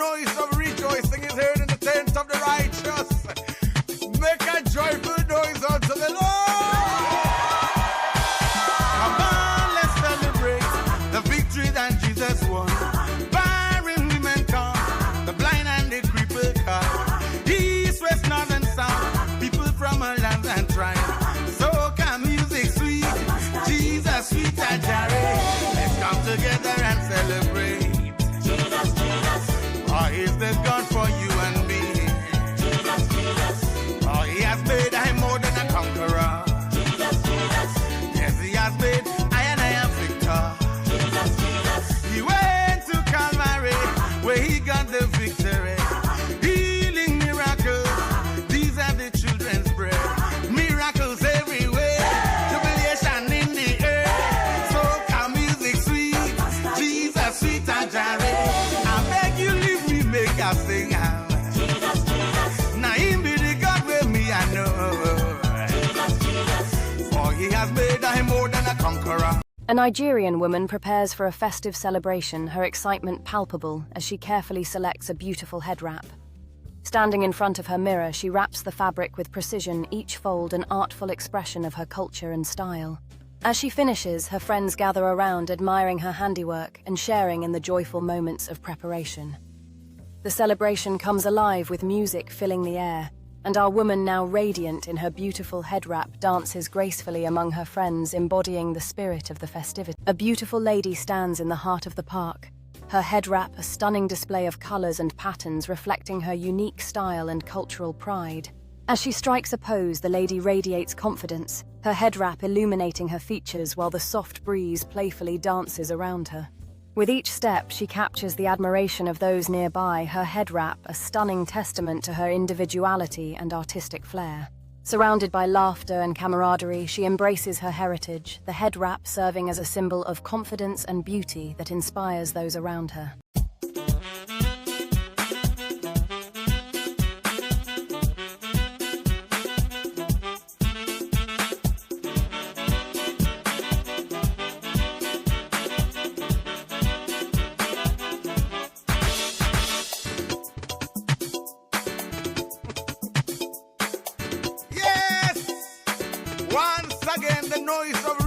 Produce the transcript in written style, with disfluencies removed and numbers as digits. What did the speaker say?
noise of rejoicing is heard in the tent of the righteous. Make a joyful noise unto the Lord. Come on, let's celebrate the victory that Jesus won. Barren women come, the blind and the crippled come. East, west, north and south, people from all lands and tribes. So can music sweet, Jesus sweet and Jerry. Let's come together and celebrate. Jesus, Jesus. Oh, he's the God for you and me. Jesus, Jesus. Oh, he has made I more than a conqueror. Jesus, Jesus. Yes, he has made I am victor. Jesus, Jesus. He went to Calvary where he got the victory. Healing miracles, these are the children's bread. Miracles everywhere, jubilation in the air. So come music sweet, Jesus sweet and Jerry. I beg you leave me make a sing out. Jesus, Jesus. Now him be the God with me I know. Jesus, Jesus. For he has made him more than a conqueror. A Nigerian woman prepares for a festive celebration, her excitement palpable as she carefully selects a beautiful head wrap. Standing in front of her mirror, she wraps the fabric with precision, each fold an artful expression of her culture and style. As she finishes, her friends gather around, admiring her handiwork and sharing in the joyful moments of preparation. The celebration comes alive with music filling the air, and our woman, now radiant in her beautiful head wrap, dances gracefully among her friends, embodying the spirit of the festivity. A beautiful lady stands in the heart of the park, her head wrap a stunning display of colors and patterns reflecting her unique style and cultural pride. As she strikes a pose, the lady radiates confidence, her head wrap illuminating her features while the soft breeze playfully dances around her. With each step, she captures the admiration of those nearby, her head wrap a stunning testament to her individuality and artistic flair. Surrounded by laughter and camaraderie, she embraces her heritage, the head wrap serving as a symbol of confidence and beauty that inspires those around her. Once again, the noise of